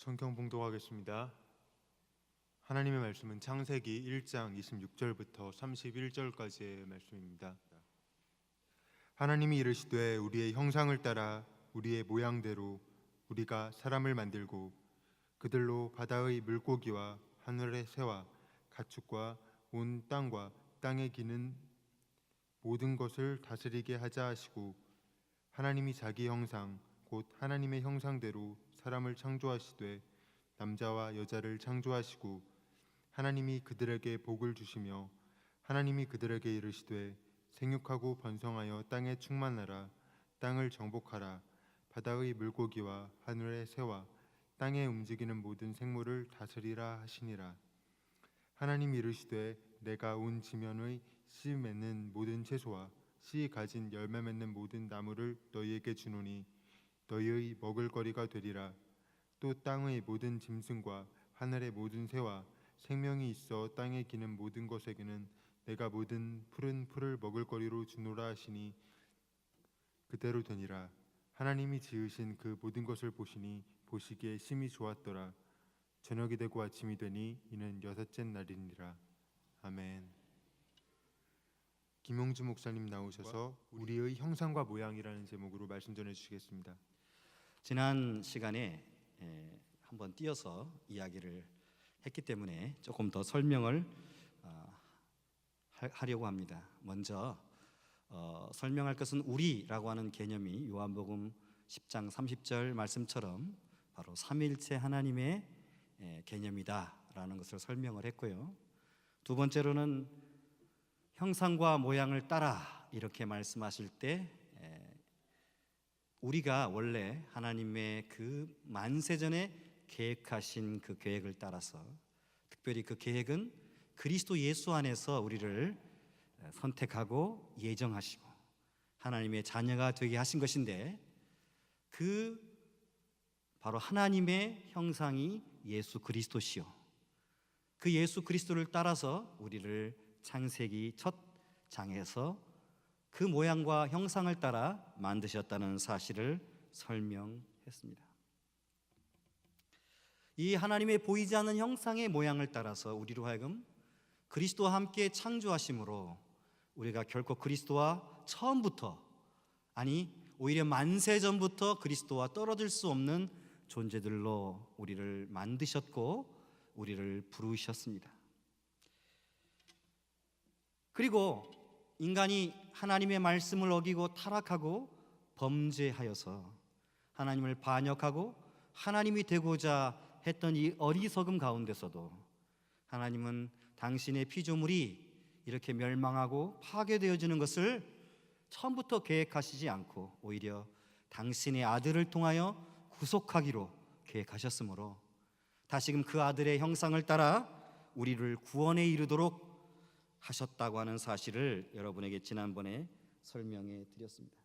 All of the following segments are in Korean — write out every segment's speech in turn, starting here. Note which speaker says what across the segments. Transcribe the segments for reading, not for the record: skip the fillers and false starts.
Speaker 1: 성경 봉독하겠습니다. 하나님의 말씀은 창세기 1장 26절부터 31절까지의 말씀입니다. 하나님이 이르시되 우리의 형상을 따라 우리의 모양대로 우리가 사람을 만들고 그들로 바다의 물고기와 하늘의 새와 가축과 온 땅과 땅에 기는 모든 것을 다스리게 하자 하시고, 하나님이 자기 형상 곧 하나님의 형상대로 사람을 창조하시되 남자와 여자를 창조하시고, 하나님이 그들에게 복을 주시며 하나님이 그들에게 이르시되 생육하고 번성하여 땅에 충만하라. 땅을 정복하라. 바다의 물고기와 하늘의 새와 땅에 움직이는 모든 생물을 다스리라 하시니라. 하나님이 이르시되 내가 온 지면의 씨 맺는 모든 채소와 씨 가진 열매 맺는 모든 나무를 너희에게 주노니 너희의 먹을거리가 되리라. 또 땅의 모든 짐승과 하늘의 모든 새와 생명이 있어 땅에 기는 모든 것에게는 내가 모든 푸른 풀을 먹을거리로 주노라 하시니 그대로 되니라. 하나님이 지으신 그 모든 것을 보시니 보시기에 심히 좋았더라. 저녁이 되고 아침이 되니 이는 여섯째 날이니라. 아멘. 김용주 목사님 나오셔서 우리의 형상과 모양이라는 제목으로 말씀 전해 주시겠습니다.
Speaker 2: 지난 시간에 한번 띄어서 이야기를 했기 때문에 조금 더 설명을 하려고 합니다. 먼저 설명할 것은 우리라고 하는 개념이 요한복음 10장 30절 말씀처럼 바로 삼위일체 하나님의 개념이다라는 것을 설명을 했고요. 두 번째로는 형상과 모양을 따라 이렇게 말씀하실 때 우리가 원래 하나님의 그 만세전에 계획하신 그 계획을 따라서, 특별히 그 계획은 그리스도 예수 안에서 우리를 선택하고 예정하시고 하나님의 자녀가 되게 하신 것인데, 그 바로 하나님의 형상이 예수 그리스도시요, 그 예수 그리스도를 따라서 우리를 창세기 첫 장에서 그 모양과 형상을 따라 만드셨다는 사실을 설명했습니다. 이 하나님의 보이지 않는 형상의 모양을 따라서 우리로 하여금 그리스도와 함께 창조하심으로 우리가 결코 그리스도와 처음부터, 아니 오히려 만세전부터 그리스도와 떨어질 수 없는 존재들로 우리를 만드셨고 우리를 부르셨습니다. 그리고 인간이 하나님의 말씀을 어기고 타락하고 범죄하여서 하나님을 반역하고 하나님이 되고자 했던 이 어리석음 가운데서도 하나님은 당신의 피조물이 이렇게 멸망하고 파괴되어지는 것을 처음부터 계획하시지 않고 오히려 당신의 아들을 통하여 구속하기로 계획하셨으므로 다시금 그 아들의 형상을 따라 우리를 구원에 이르도록 하셨다고 하는 사실을 여러분에게 지난번에 설명해 드렸습니다.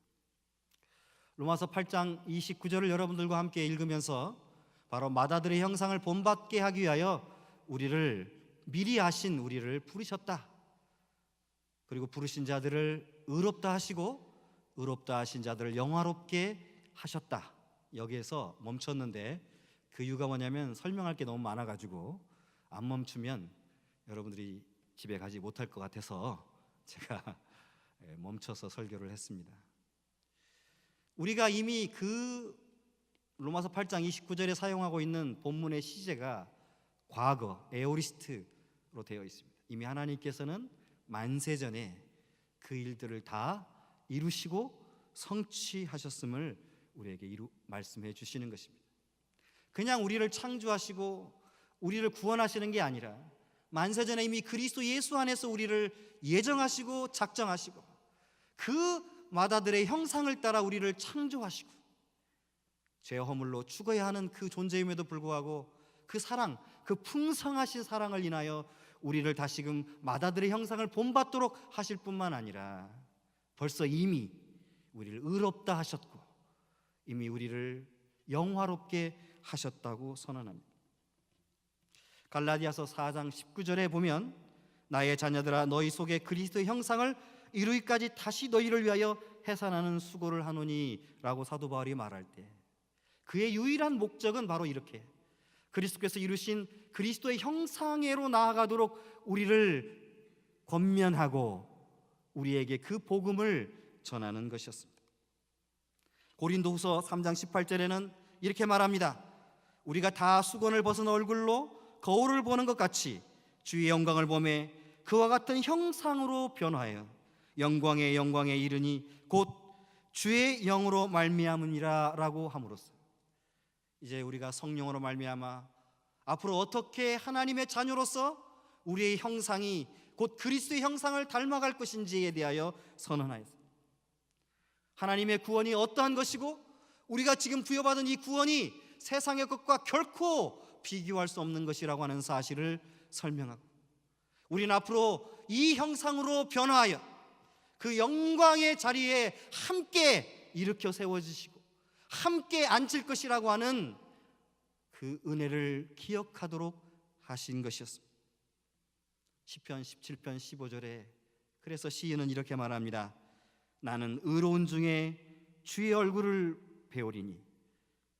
Speaker 2: 로마서 8장 29절을 여러분들과 함께 읽으면서 바로 맏아들의 형상을 본받게 하기 위하여 우리를 미리 아신 우리를 부르셨다. 그리고 부르신 자들을 의롭다 하시고 의롭다 하신 자들을 영화롭게 하셨다. 여기에서 멈췄는데 그 이유가 뭐냐면 설명할 게 너무 많아가지고 안 멈추면 여러분들이 집에 가지 못할 것 같아서 제가 멈춰서 설교를 했습니다. 우리가 이미 그 로마서 8장 29절에 사용하고 있는 본문의 시제가 과거 에오리스트로 되어 있습니다. 이미 하나님께서는 만세전에 그 일들을 다 이루시고 성취하셨음을 우리에게 말씀해 주시는 것입니다. 그냥 우리를 창조하시고 우리를 구원하시는 게 아니라 만세전에 이미 그리스도 예수 안에서 우리를 예정하시고 작정하시고 그 맏아들의 형상을 따라 우리를 창조하시고 죄 허물로 죽어야 하는 그 존재임에도 불구하고 그 사랑, 그 풍성하신 사랑을 인하여 우리를 다시금 맏아들의 형상을 본받도록 하실 뿐만 아니라 벌써 이미 우리를 의롭다 하셨고 이미 우리를 영화롭게 하셨다고 선언합니다. 갈라디아서 4장 19절에 보면 나의 자녀들아 너희 속에 그리스도의 형상을 이루기까지 다시 너희를 위하여 해산하는 수고를 하노니 라고 사도 바울이 말할 때 그의 유일한 목적은 바로 이렇게 그리스도께서 이루신 그리스도의 형상으로 나아가도록 우리를 권면하고 우리에게 그 복음을 전하는 것이었습니다. 고린도후서 3장 18절에는 이렇게 말합니다. 우리가 다 수건을 벗은 얼굴로 거울을 보는 것 같이 주의 영광을 보매 그와 같은 형상으로 변화하여 영광에 이르니 곧 주의 영으로 말미암으니라 라고 함으로써 이제 우리가 성령으로 말미암아 앞으로 어떻게 하나님의 자녀로서 우리의 형상이 곧 그리스도의 형상을 닮아갈 것인지에 대하여 선언하였습니다. 하나님의 구원이 어떠한 것이고 우리가 지금 부여받은 이 구원이 세상의 것과 결코 비교할 수 없는 것이라고 하는 사실을 설명하고 우리는 앞으로 이 형상으로 변화하여 그 영광의 자리에 함께 일으켜 세워지시고 함께 앉을 것이라고 하는 그 은혜를 기억하도록 하신 것이었습니다. 시편 17편 15절에 그래서 시인은 이렇게 말합니다. 나는 의로운 중에 주의 얼굴을 배우리니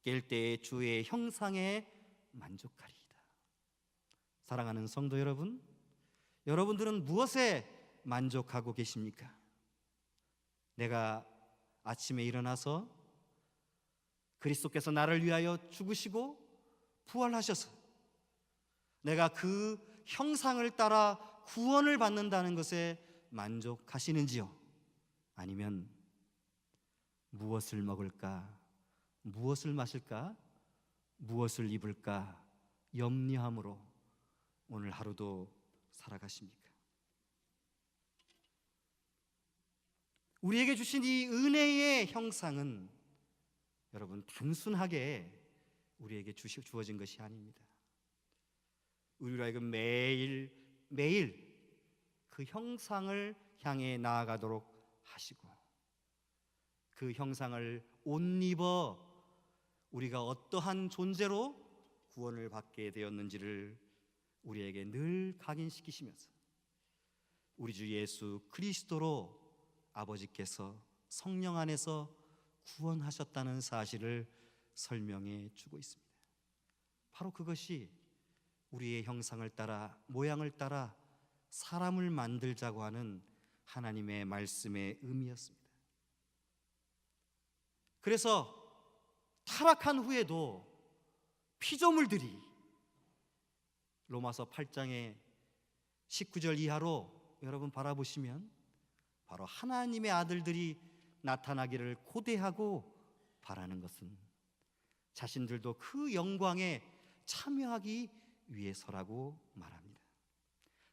Speaker 2: 깰 때에 주의 형상에 만족하리이다. 사랑하는 성도 여러분, 여러분들은 무엇에 만족하고 계십니까? 내가 아침에 일어나서 그리스도께서 나를 위하여 죽으시고 부활하셔서 내가 그 형상을 따라 구원을 받는다는 것에 만족하시는지요? 아니면 무엇을 먹을까? 무엇을 마실까? 무엇을 입을까? 염려함으로 오늘 하루도 살아가십니까? 우리에게 주신 이 은혜의 형상은 여러분 단순하게 우리에게 주어진 것이 아닙니다. 우리로 하여금 매일 그 형상을 향해 나아가도록 하시고 그 형상을 옷 입어 우리가 어떠한 존재로 구원을 받게 되었는지를 우리에게 늘 각인시키시면서 우리 주 예수 그리스도로 아버지께서 성령 안에서 구원하셨다는 사실을 설명해 주고 있습니다. 바로 그것이 우리의 형상을 따라 모양을 따라 사람을 만들자고 하는 하나님의 말씀의 의미였습니다. 그래서 타락한 후에도 피조물들이 로마서 8장의 19절 이하로 여러분 바라보시면 바로 하나님의 아들들이 나타나기를 고대하고 바라는 것은 자신들도 그 영광에 참여하기 위해서라고 말합니다.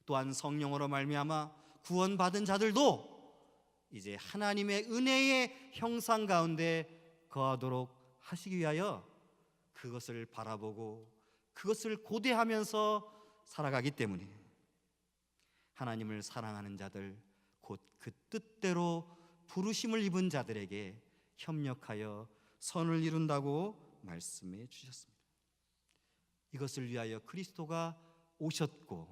Speaker 2: 또한 성령으로 말미암아 구원받은 자들도 이제 하나님의 은혜의 형상 가운데 거하도록 하시기 위하여 그것을 바라보고 그것을 고대하면서 살아가기 때문에 하나님을 사랑하는 자들 곧 그 뜻대로 부르심을 입은 자들에게 협력하여 선을 이룬다고 말씀해 주셨습니다. 이것을 위하여 그리스도가 오셨고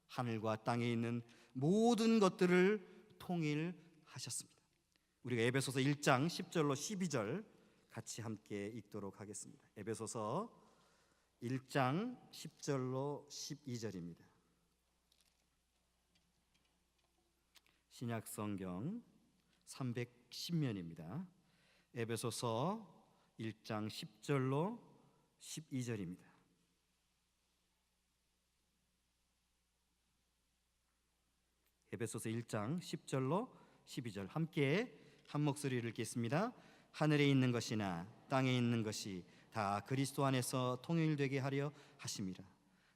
Speaker 2: 하늘과 땅에 있는 모든 것들을 통일하셨습니다. 우리가 에베소서 1장 10절로 12절 같이 함께 읽도록 하겠습니다. 에베소서 1장 10절로 12절입니다. 신약성경 310면입니다. 에베소서 1장 10절로 12절입니다. 에베소서 1장 10절로 12절 함께 한 목소리를 읽겠습니다. 하늘에 있는 것이나 땅에 있는 것이 다 그리스도 안에서 통일되게 하려 하심이라.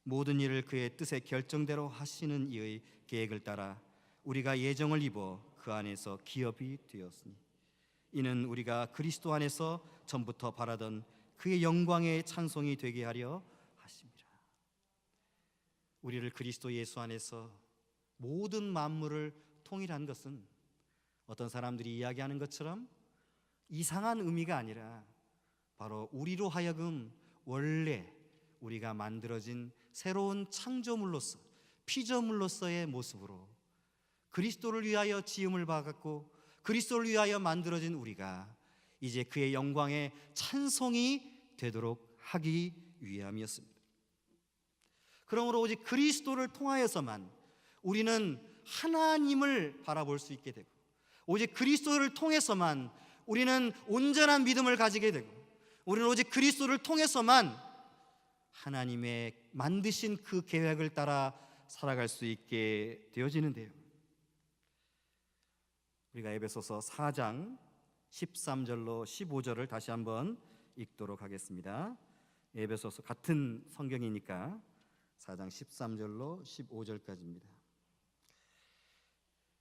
Speaker 2: 모든 일을 그의 뜻의 결정대로 하시는 이의 계획을 따라 우리가 예정을 입어 그 안에서 기업이 되었으니 이는 우리가 그리스도 안에서 전부터 바라던 그의 영광의 찬송이 되게 하려 하심이라. 우리를 그리스도 예수 안에서 모든 만물을 통일한 것은 어떤 사람들이 이야기하는 것처럼 이상한 의미가 아니라 바로 우리로 하여금 원래 우리가 만들어진 새로운 창조물로서 피조물로서의 모습으로 그리스도를 위하여 지음을 받았고 그리스도를 위하여 만들어진 우리가 이제 그의 영광의 찬송이 되도록 하기 위함이었습니다. 그러므로 오직 그리스도를 통하여서만 우리는 하나님을 바라볼 수 있게 되고, 오직 그리스도를 통해서만 우리는 온전한 믿음을 가지게 되고, 우리는 오직 그리스도를 통해서만 하나님의 만드신 그 계획을 따라 살아갈 수 있게 되어지는데요. 우리가 에베소서 4장 13절로 15절을 다시 한번 읽도록 하겠습니다. 에베소서 같은 성경이니까 4장 13절로 15절까지입니다.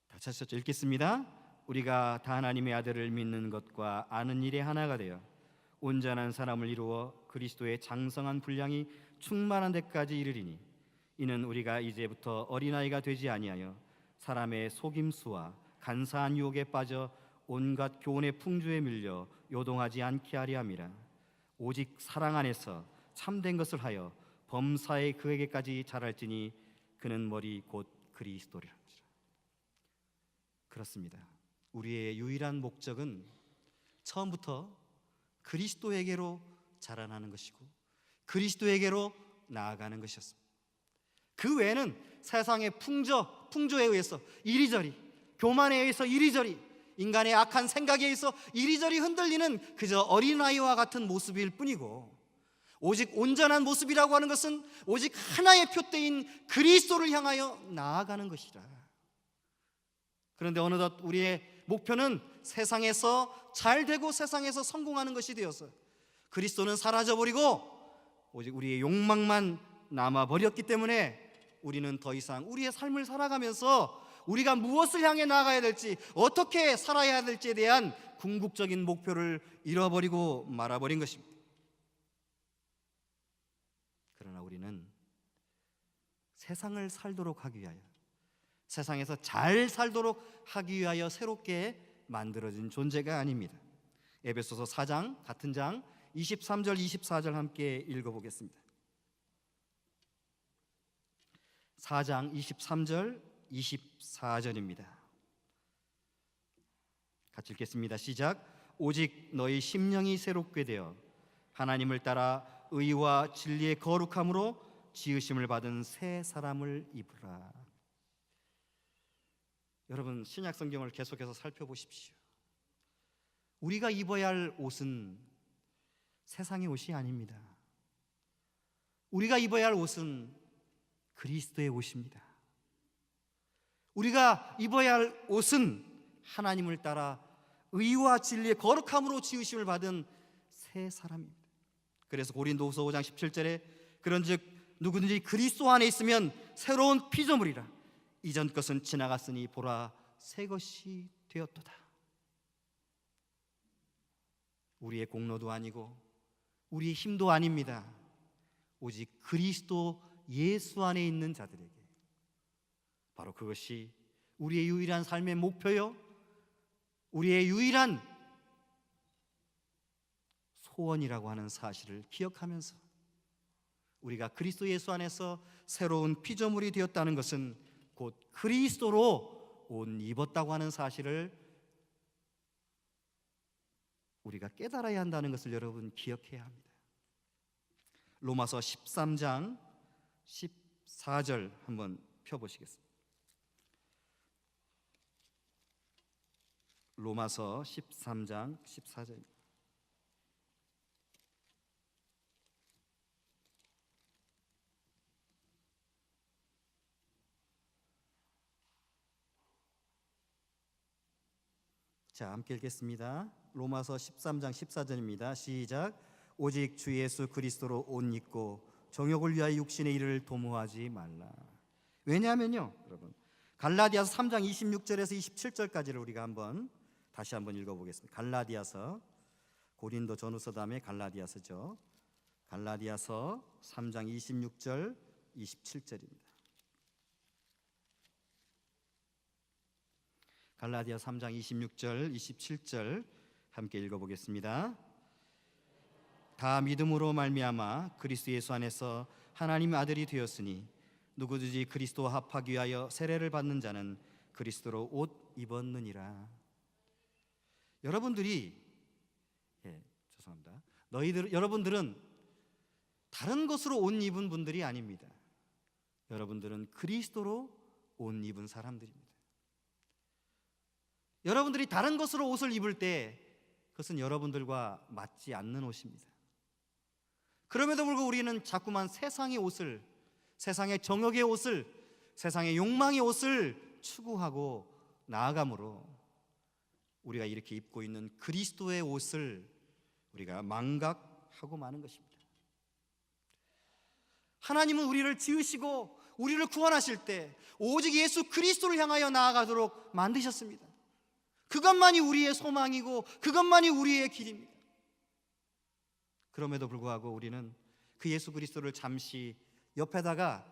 Speaker 2: 다 찾으셨죠? 읽겠습니다. 우리가 다 하나님의 아들을 믿는 것과 아는 일에 하나가 되어 온전한 사람을 이루어 그리스도의 장성한 분량이 충만한 데까지 이르리니, 이는 우리가 이제부터 어린아이가 되지 아니하여 사람의 속임수와 간사한 유혹에 빠져 온갖 교훈의 풍조에 밀려 요동하지 않게 하려 함이라. 오직 사랑 안에서 참된 것을 하여 범사에 그에게까지 자랄지니 그는 머리 곧 그리스도리라. 그렇습니다. 우리의 유일한 목적은 처음부터 그리스도에게로 자라나는 것이고 그리스도에게로 나아가는 것이었습니다. 그 외에는 세상의 풍조에 의해서 이리저리, 교만에 의해서 이리저리, 인간의 악한 생각에 의해서 이리저리 흔들리는 그저 어린아이와 같은 모습일 뿐이고, 오직 온전한 모습이라고 하는 것은 오직 하나의 표대인 그리스도를 향하여 나아가는 것이라. 그런데 어느덧 우리의 목표는 세상에서 잘 되고 세상에서 성공하는 것이 되어서 그리스도는 사라져버리고 오직 우리의 욕망만 남아버렸기 때문에 우리는 더 이상 우리의 삶을 살아가면서 우리가 무엇을 향해 나아가야 될지, 어떻게 살아야 될지에 대한 궁극적인 목표를 잃어버리고 말아버린 것입니다. 그러나 우리는 세상을 살도록 하기 위하여, 세상에서 잘 살도록 하기 위하여 새롭게 만들어진 존재가 아닙니다. 에베소서 4장 같은 장 23절 24절 함께 읽어보겠습니다. 4장 23절 24절입니다. 같이 읽겠습니다. 시작. 오직 너희 심령이 새롭게 되어 하나님을 따라 의와 진리의 거룩함으로 지으심을 받은 새 사람을 입으라. 여러분, 신약 성경을 계속해서 살펴보십시오. 우리가 입어야 할 옷은 세상의 옷이 아닙니다. 우리가 입어야 할 옷은 그리스도의 옷입니다. 우리가 입어야 할 옷은 하나님을 따라 의와 진리의 거룩함으로 지으심을 받은 새 사람입니다. 그래서 고린도후서 5장 17절에 그런즉 누구든지 그리스도 안에 있으면 새로운 피조물이라, 이전 것은 지나갔으니 보라 새 것이 되었도다. 우리의 공로도 아니고 우리의 힘도 아닙니다. 오직 그리스도 예수 안에 있는 자들에게 바로 그것이 우리의 유일한 삶의 목표요, 우리의 유일한 소원이라고 하는 사실을 기억하면서 우리가 그리스도 예수 안에서 새로운 피조물이 되었다는 것은 곧 그리스도로 옷 입었다고 하는 사실을 우리가 깨달아야 한다는 것을 여러분 기억해야 합니다. 로마서 13장 14절 한번 펴보시겠습니다. 로마서 13장 14절입니다. 자, 함께 읽겠습니다. 로마서 13장 14절입니다. 시작. 오직 주 예수 그리스도로 옷 입고 정욕을 위하여 육신의 일을 도모하지 말라. 왜냐하면요, 여러분, 갈라디아서 3장 26절에서 27절까지를 우리가 다시 한번 읽어보겠습니다. 갈라디아서, 고린도 전후서 다음에 갈라디아서죠. 갈라디아서 3장 26절 27절입니다. 갈라디아 3장 26절 27절 함께 읽어보겠습니다. 다 믿음으로 말미암아 그리스도 예수 안에서 하나님의 아들이 되었으니 누구든지 그리스도와 합하기 위하여 세례를 받는 자는 그리스도로 옷 입었느니라. 여러분들은 다른 것으로 옷 입은 분들이 아닙니다. 여러분들은 그리스도로 옷 입은 사람들입니다. 여러분들이 다른 것으로 옷을 입을 때 그것은 여러분들과 맞지 않는 옷입니다. 그럼에도 불구하고 우리는 자꾸만 세상의 옷을, 세상의 정욕의 옷을, 세상의 욕망의 옷을 추구하고 나아가므로 우리가 이렇게 입고 있는 그리스도의 옷을 우리가 망각하고 마는 것입니다. 하나님은 우리를 지으시고 우리를 구원하실 때 오직 예수 그리스도를 향하여 나아가도록 만드셨습니다. 그것만이 우리의 소망이고 그것만이 우리의 길입니다. 그럼에도 불구하고 우리는 그 예수 그리스도를 잠시 옆에다가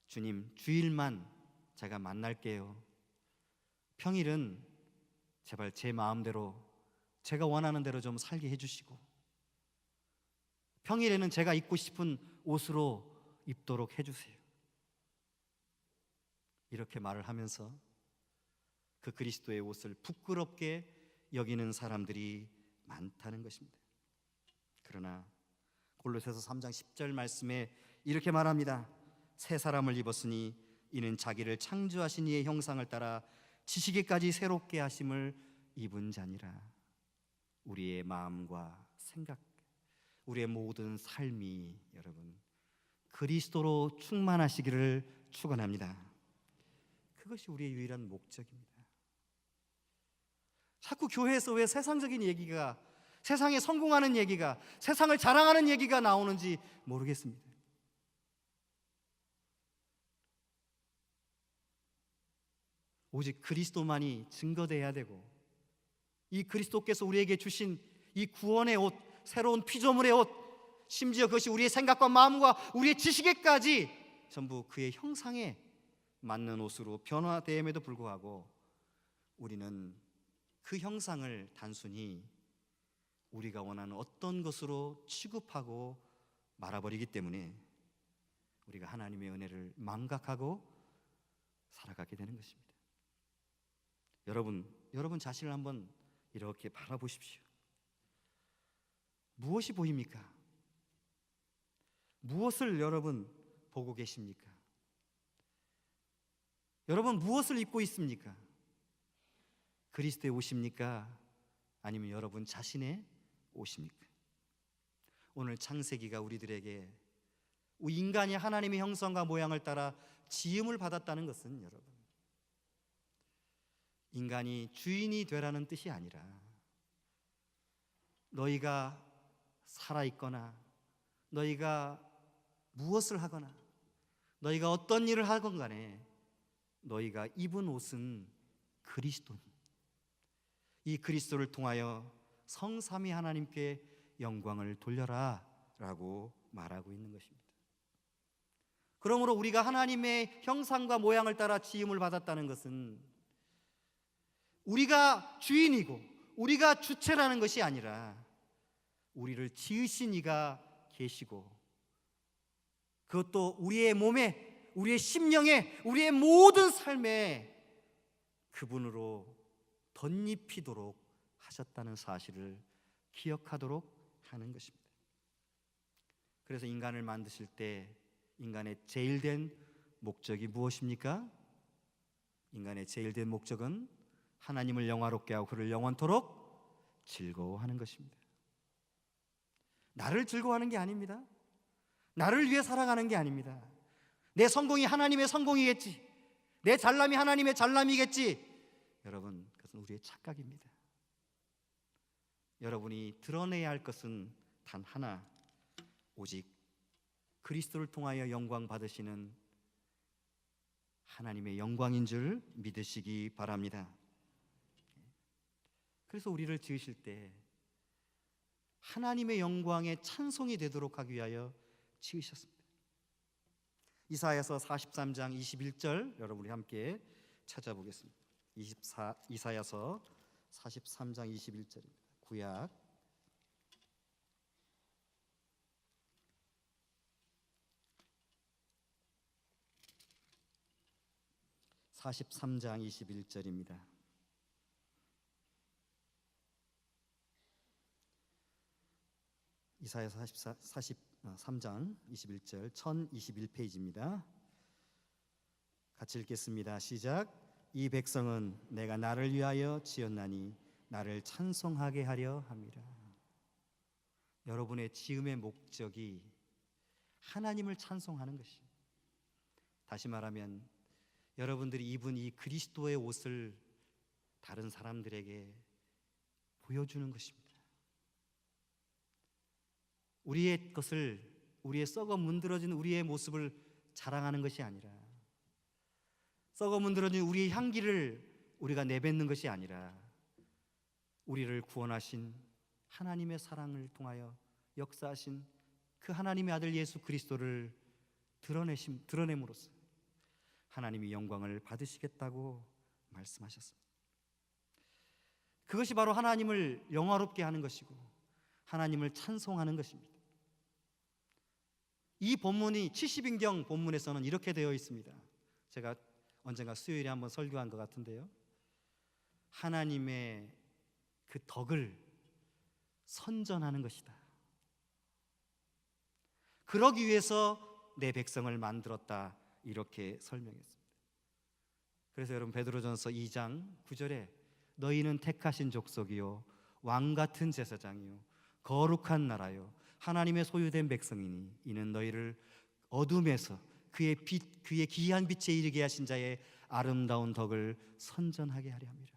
Speaker 2: 주님, 주일만 제가 만날게요. 평일은 제발 제 마음대로 제가 원하는 대로 좀 살게 해주시고 평일에는 제가 입고 싶은 옷으로 입도록 해주세요. 이렇게 말을 하면서 그 그리스도의 옷을 부끄럽게 여기는 사람들이 많다는 것입니다. 그러나 골로새서 3장 10절 말씀에 이렇게 말합니다. 새 사람을 입었으니 이는 자기를 창조하신 이의 형상을 따라 지시기까지 새롭게 하심을 입은 자니라. 우리의 마음과 생각, 우리의 모든 삶이 여러분 그리스도로 충만하시기를 축원합니다. 그것이 우리의 유일한 목적입니다. 자꾸 교회에서 왜 세상적인 얘기가, 세상에 성공하는 얘기가, 세상을 자랑하는 얘기가 나오는지 모르겠습니다. 오직 그리스도만이 증거되어야 되고 이 그리스도께서 우리에게 주신 이 구원의 옷, 새로운 피조물의 옷, 심지어 그것이 우리의 생각과 마음과 우리의 지식에까지 전부 그의 형상에 맞는 옷으로 변화됨에도 불구하고 우리는 그 형상을 단순히 우리가 원하는 어떤 것으로 취급하고 말아버리기 때문에 우리가 하나님의 은혜를 망각하고 살아가게 되는 것입니다. 여러분 자신을 한번 이렇게 바라보십시오. 무엇이 보입니까? 무엇을 여러분 보고 계십니까? 여러분 무엇을 입고 있습니까? 그리스도의 옷입니까? 아니면 여러분 자신의 옷입니까? 오늘 창세기가 우리들에게 인간이 하나님의 형상과 모양을 따라 지음을 받았다는 것은 여러분 인간이 주인이 되라는 뜻이 아니라 너희가 살아있거나 너희가 무엇을 하거나 너희가 어떤 일을 하건 간에 너희가 입은 옷은 그리스도니 이 그리스도를 통하여 성삼위 하나님께 영광을 돌려라 라고 말하고 있는 것입니다. 그러므로 우리가 하나님의 형상과 모양을 따라 지음을 받았다는 것은 우리가 주인이고 우리가 주체라는 것이 아니라 우리를 지으신 이가 계시고 그것도 우리의 몸에, 우리의 심령에, 우리의 모든 삶에 그분으로 덧입히도록 하셨다는 사실을 기억하도록 하는 것입니다. 그래서 인간을 만드실 때 인간의 제일 된 목적이 무엇입니까? 인간의 제일 된 목적은 하나님을 영화롭게 하고 그를 영원토록 즐거워하는 것입니다. 나를 즐거워하는 게 아닙니다. 나를 위해 살아가는 게 아닙니다. 내 성공이 하나님의 성공이겠지, 내 잘남이 하나님의 잘남이겠지. 여러분, 그것은 우리의 착각입니다. 여러분이 드러내야 할 것은 단 하나, 오직 그리스도를 통하여 영광 받으시는 하나님의 영광인 줄 믿으시기 바랍니다. 그래서 우리를 지으실 때 하나님의 영광에 찬송이 되도록 하기 위하여 지으셨습니다. 이사야서 43장 21절 여러분이 함께 찾아보겠습니다. 이사야서 43장 21절입니다. 구약 43장 21절입니다. 이사야서 43장 21절 1021페이지입니다. 같이 읽겠습니다. 시작. 이 백성은 내가 나를 위하여 지었나니 나를 찬송하게 하려 함이라. 여러분의 지음의 목적이 하나님을 찬송하는 것이에요. 다시 말하면 여러분들이 입은 이 그리스도의 옷을 다른 사람들에게 보여주는 것입니다. 우리의 것을, 우리의 썩어 문드러진 우리의 모습을 자랑하는 것이 아니라, 썩어 문드러진 우리의 향기를 우리가 내뱉는 것이 아니라, 우리를 구원하신 하나님의 사랑을 통하여 역사하신 그 하나님의 아들 예수 그리스도를 드러냄으로써 하나님이 영광을 받으시겠다고 말씀하셨습니다. 그것이 바로 하나님을 영화롭게 하는 것이고 하나님을 찬송하는 것입니다. 이 본문이 70인경 본문에서는 이렇게 되어 있습니다. 제가 언젠가 수요일에 한번 설교한 것 같은데요, 하나님의 그 덕을 선전하는 것이다. 그러기 위해서 내 백성을 만들었다, 이렇게 설명했습니다. 그래서 여러분, 베드로전서 2장 9절에 너희는 택하신 족속이요 왕같은 제사장이요 거룩한 나라요 하나님의 소유된 백성이니 이는 너희를 어둠에서 그의 기이한 빛에 이르게 하신 자의 아름다운 덕을 선전하게 하려 함이라.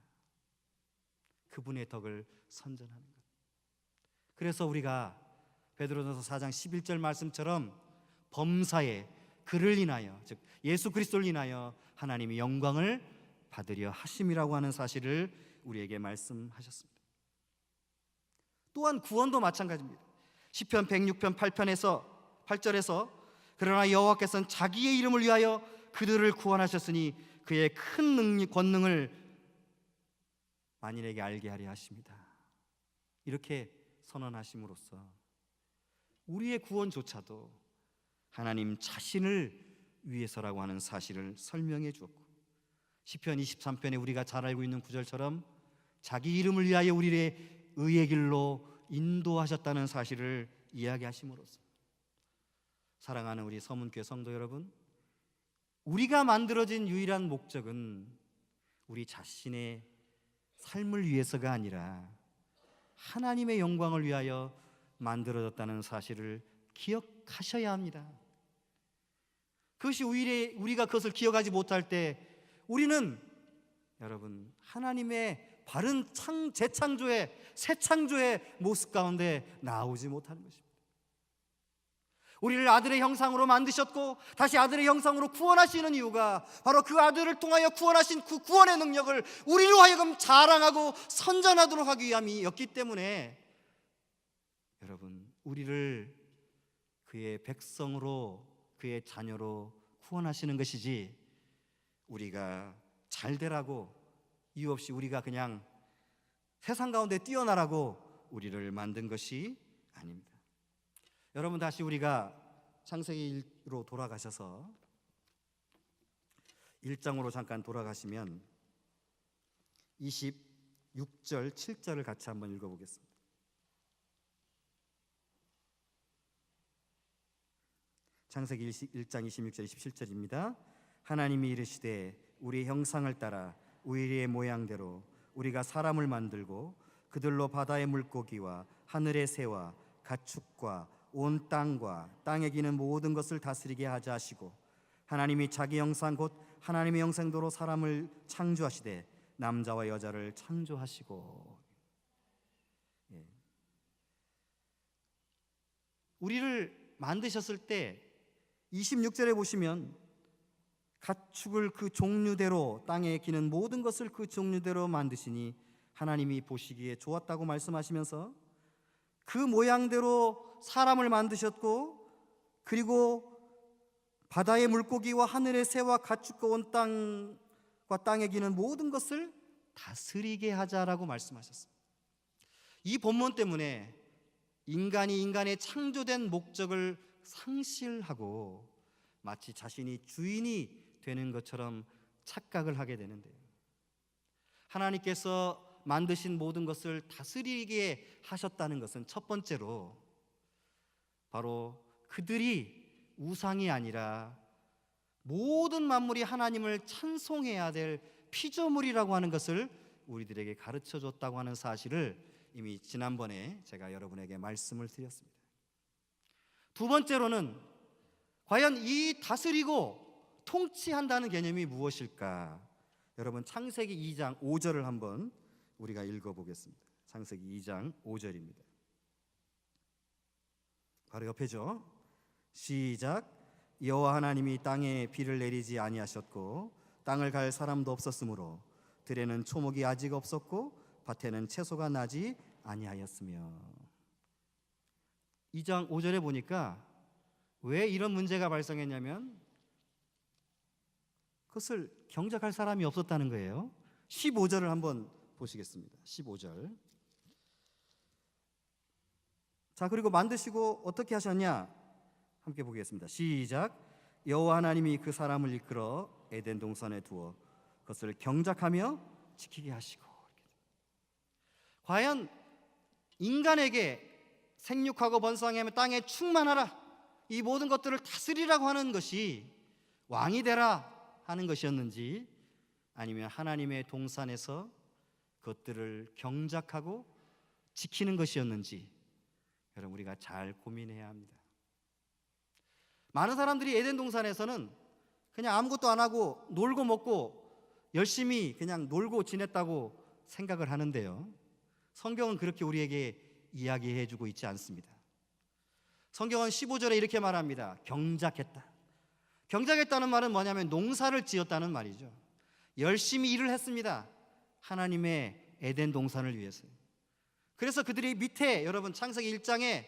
Speaker 2: 그분의 덕을 선전하는 것. 그래서 우리가 베드로전서 4장 11절 말씀처럼 범사에 그를 인하여, 즉 예수 그리스도를 인하여 하나님이 영광을 받으려 하심이라고 하는 사실을 우리에게 말씀하셨습니다. 또한 구원도 마찬가지입니다. 시편 106편 8절에서 그러나 여호와께서는 자기의 이름을 위하여 그들을 구원하셨으니 그의 큰 권능을 만인에게 알게 하려 하십니다. 이렇게 선언하심으로써 우리의 구원조차도 하나님 자신을 위해서라고 하는 사실을 설명해 주었고, 시편 23편에 우리가 잘 알고 있는 구절처럼 자기 이름을 위하여 우리의 의의 길로 인도하셨다는 사실을 이야기하심으로써, 사랑하는 우리 서문교회 성도 여러분, 우리가 만들어진 유일한 목적은 우리 자신의 삶을 위해서가 아니라 하나님의 영광을 위하여 만들어졌다는 사실을 기억하셔야 합니다. 그것이 우리가 그것을 기억하지 못할 때 우리는, 여러분, 하나님의 바른 재창조의 새 창조의 모습 가운데 나오지 못하는 것입니다. 우리를 아들의 형상으로 만드셨고 다시 아들의 형상으로 구원하시는 이유가 바로 그 아들을 통하여 구원하신 그 구원의 능력을 우리로 하여금 자랑하고 선전하도록 하기 위함이었기 때문에, 여러분, 우리를 그의 백성으로, 그의 자녀로 구원하시는 것이지, 우리가 잘 되라고, 이유 없이 우리가 그냥 세상 가운데 뛰어나라고 우리를 만든 것이 아닙니다. 여러분, 다시 우리가 창세기로 돌아가셔서 1장으로 잠깐 돌아가시면 26절, 7절을 같이 한번 읽어보겠습니다. 창세기 1장 26절 27절입니다. 하나님이 이르시되 우리의 형상을 따라 우리의 모양대로 우리가 사람을 만들고 그들로 바다의 물고기와 하늘의 새와 가축과 온 땅과 땅에 기는 모든 것을 다스리게 하자 하시고, 하나님이 자기 형상 곧 하나님의 형상대로 사람을 창조하시되 남자와 여자를 창조하시고. 우리를 만드셨을 때 26절에 보시면 가축을 그 종류대로, 땅에 기는 모든 것을 그 종류대로 만드시니 하나님이 보시기에 좋았다고 말씀하시면서 그 모양대로 사람을 만드셨고, 그리고 바다의 물고기와 하늘의 새와 가축과 온 땅과 땅에 기는 모든 것을 다스리게 하자라고 말씀하셨습니다. 이 본문 때문에 인간이 인간의 창조된 목적을 상실하고 마치 자신이 주인이 되는 것처럼 착각을 하게 되는데요, 하나님께서 만드신 모든 것을 다스리게 하셨다는 것은 첫 번째로 바로 그들이 우상이 아니라 모든 만물이 하나님을 찬송해야 될 피조물이라고 하는 것을 우리들에게 가르쳐 줬다고 하는 사실을 이미 지난번에 제가 여러분에게 말씀을 드렸습니다. 두 번째로는 과연 이 다스리고 통치한다는 개념이 무엇일까? 여러분 창세기 2장 5절을 한번 우리가 읽어보겠습니다. 창세기 2장 5절입니다. 바로 옆에죠. 시작. 여호와 하나님이 땅에 비를 내리지 아니하셨고 땅을 갈 사람도 없었으므로 들에는 초목이 아직 없었고 밭에는 채소가 나지 아니하였으며. 2장 5절에 보니까 왜 이런 문제가 발생했냐면 그것을 경작할 사람이 없었다는 거예요. 15절을 한번 보시겠습니다. 15절. 자, 그리고 만드시고 어떻게 하셨냐? 함께 보겠습니다. 시작. 여호와 하나님이 그 사람을 이끌어 에덴 동산에 두어 그것을 경작하며 지키게 하시고. 과연 인간에게 생육하고 번성하며 땅에 충만하라, 이 모든 것들을 다스리라고 하는 것이 왕이 되라 하는 것이었는지, 아니면 하나님의 동산에서 그것들을 경작하고 지키는 것이었는지 여러분 우리가 잘 고민해야 합니다. 많은 사람들이 에덴 동산에서는 그냥 아무것도 안 하고 놀고 먹고 열심히 그냥 놀고 지냈다고 생각을 하는데요, 성경은 그렇게 우리에게 이야기해 주고 있지 않습니다. 성경은 15절에 이렇게 말합니다. 경작했다. 경작했다는 말은 뭐냐면 농사를 지었다는 말이죠. 열심히 일을 했습니다. 하나님의 에덴 동산을 위해서. 그래서 그들이 밑에 여러분 창세기 1장에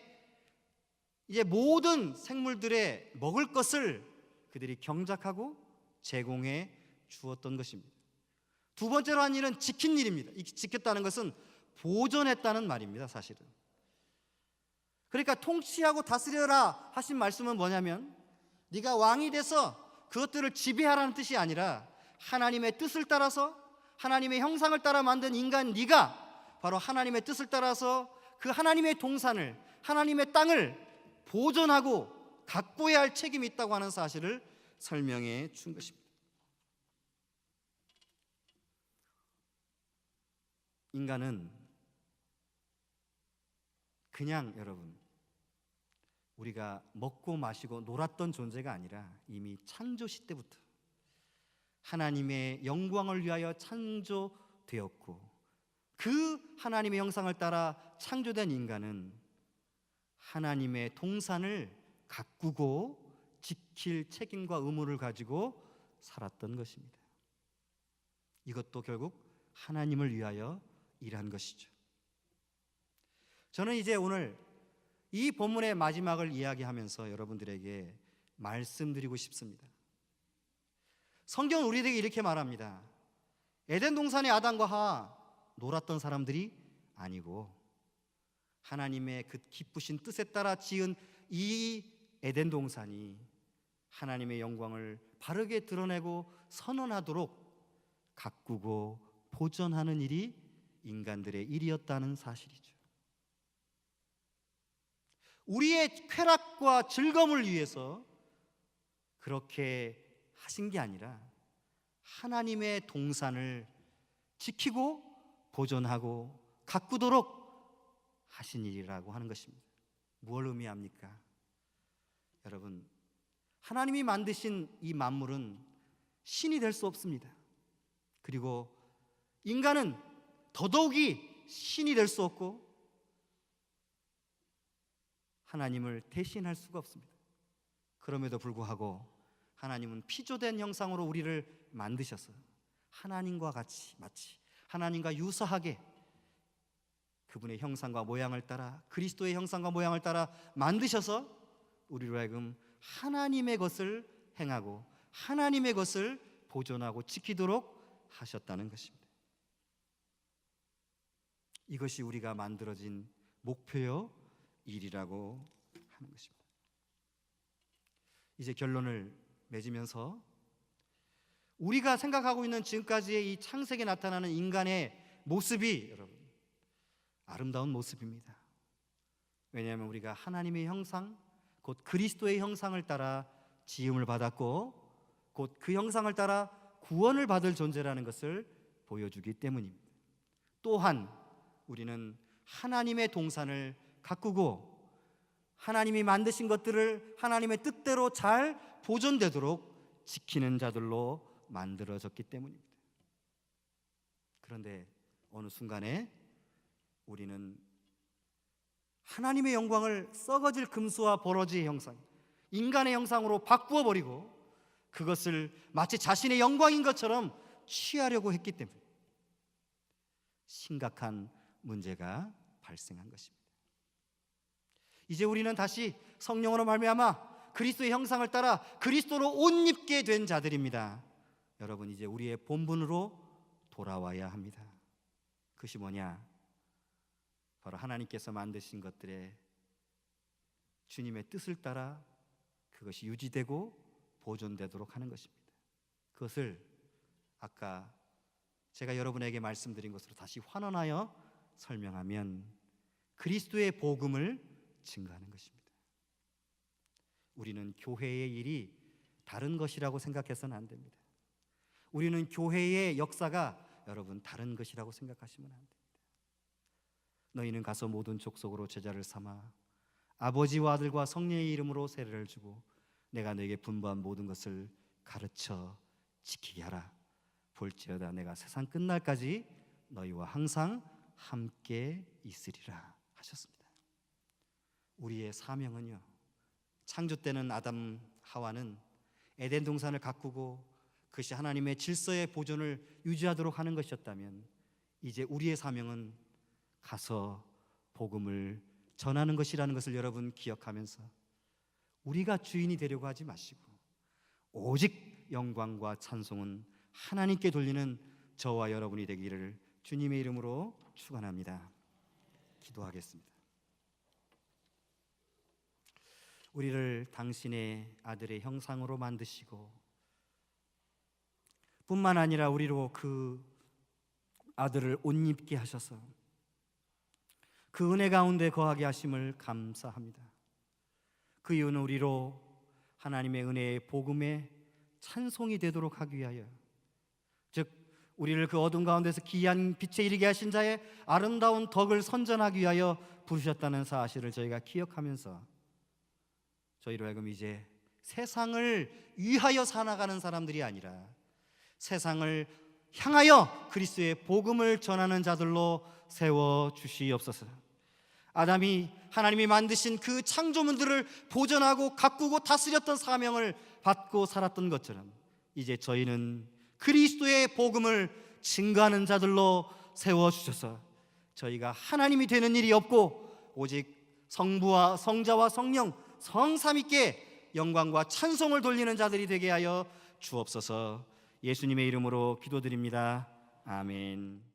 Speaker 2: 이제 모든 생물들의 먹을 것을 그들이 경작하고 제공해 주었던 것입니다. 두 번째로 한 일은 지킨 일입니다. 이 지켰다는 것은 보존했다는 말입니다, 사실은. 그러니까 통치하고 다스려라 하신 말씀은 뭐냐면 네가 왕이 돼서 그것들을 지배하라는 뜻이 아니라 하나님의 뜻을 따라서 하나님의 형상을 따라 만든 인간 네가 바로 하나님의 뜻을 따라서 그 하나님의 동산을, 하나님의 땅을 보존하고 가꾸어야 할 책임이 있다고 하는 사실을 설명해 준 것입니다. 인간은 그냥 여러분 우리가 먹고 마시고 놀았던 존재가 아니라 이미 창조시 때부터 하나님의 영광을 위하여 창조되었고, 그 하나님의 형상을 따라 창조된 인간은 하나님의 동산을 가꾸고 지킬 책임과 의무를 가지고 살았던 것입니다. 이것도 결국 하나님을 위하여 일한 것이죠. 저는 이제 오늘 이 본문의 마지막을 이야기하면서 여러분들에게 말씀드리고 싶습니다. 성경은 우리에게 이렇게 말합니다. 에덴 동산의 아담과 하와 놀았던 사람들이 아니고 하나님의 그 기쁘신 뜻에 따라 지은 이 에덴 동산이 하나님의 영광을 바르게 드러내고 선언하도록 가꾸고 보존하는 일이 인간들의 일이었다는 사실이죠. 우리의 쾌락과 즐거움을 위해서 그렇게 하신 게 아니라 하나님의 동산을 지키고 보존하고 가꾸도록 하신 일이라고 하는 것입니다. 무엇을 의미합니까? 여러분, 하나님이 만드신 이 만물은 신이 될 수 없습니다. 그리고 인간은 더더욱이 신이 될 수 없고 하나님을 대신할 수가 없습니다. 그럼에도 불구하고 하나님은 피조된 형상으로 우리를 만드셔서 하나님과 같이 마치 하나님과 유사하게 그분의 형상과 모양을 따라 그리스도의 형상과 모양을 따라 만드셔서 우리로 하여금 하나님의 것을 행하고 하나님의 것을 보존하고 지키도록 하셨다는 것입니다. 이것이 우리가 만들어진 목표요 일이라고 하는 것입니다. 이제 결론을 맺으면서 우리가 생각하고 있는 지금까지의 이 창세기에 나타나는 인간의 모습이 여러분 아름다운 모습입니다. 왜냐하면 우리가 하나님의 형상 곧 그리스도의 형상을 따라 지음을 받았고 곧 그 형상을 따라 구원을 받을 존재라는 것을 보여주기 때문입니다. 또한 우리는 하나님의 동산을 가꾸고 하나님이 만드신 것들을 하나님의 뜻대로 잘 보존되도록 지키는 자들로 만들어졌기 때문입니다. 그런데 어느 순간에 우리는 하나님의 영광을 썩어질 금수와 버러지의 형상, 인간의 형상으로 바꾸어 버리고 그것을 마치 자신의 영광인 것처럼 취하려고 했기 때문에 심각한 문제가 발생한 것입니다. 이제 우리는 다시 성령으로 말미암아 그리스도의 형상을 따라 그리스도로 옷 입게 된 자들입니다. 여러분, 이제 우리의 본분으로 돌아와야 합니다. 그것이 뭐냐? 바로 하나님께서 만드신 것들에 주님의 뜻을 따라 그것이 유지되고 보존되도록 하는 것입니다. 그것을 아까 제가 여러분에게 말씀드린 것으로 다시 환원하여 설명하면 그리스도의 복음을 증거하는 것입니다. 우리는 교회의 일이 다른 것이라고 생각해서는 안 됩니다. 우리는 교회의 역사가 여러분 다른 것이라고 생각하시면 안 됩니다. 너희는 가서 모든 족속으로 제자를 삼아 아버지와 아들과 성령의 이름으로 세례를 주고 내가 너에게 분부한 모든 것을 가르쳐 지키게 하라. 볼지어다 내가 세상 끝날까지 너희와 항상 함께 있으리라 하셨습니다. 우리의 사명은요, 창조 때는 아담 하와는 에덴 동산을 가꾸고 그것이 하나님의 질서의 보존을 유지하도록 하는 것이었다면 이제 우리의 사명은 가서 복음을 전하는 것이라는 것을 여러분 기억하면서 우리가 주인이 되려고 하지 마시고 오직 영광과 찬송은 하나님께 돌리는 저와 여러분이 되기를 주님의 이름으로 축원합니다. 기도하겠습니다. 우리를 당신의 아들의 형상으로 만드시고 뿐만 아니라 우리로 그 아들을 옷 입게 하셔서 그 은혜 가운데 거하게 하심을 감사합니다. 그 이유는 우리로 하나님의 은혜의 복음의 찬송이 되도록 하기 위하여, 즉 우리를 그 어둠 가운데서 기이한 빛에 이르게 하신 자의 아름다운 덕을 선전하기 위하여 부르셨다는 사실을 저희가 기억하면서 저희로 하여금 이제 세상을 위하여 살아가는 사람들이 아니라 세상을 향하여 그리스도의 복음을 전하는 자들로 세워 주시옵소서. 아담이 하나님이 만드신 그 창조물들을 보존하고 가꾸고 다스렸던 사명을 받고 살았던 것처럼 이제 저희는 그리스도의 복음을 증거하는 자들로 세워 주셔서 저희가 하나님이 되는 일이 없고 오직 성부와 성자와 성령 성삼위께 영광과 찬송을 돌리는 자들이 되게 하여 주옵소서. 예수님의 이름으로 기도드립니다. 아멘.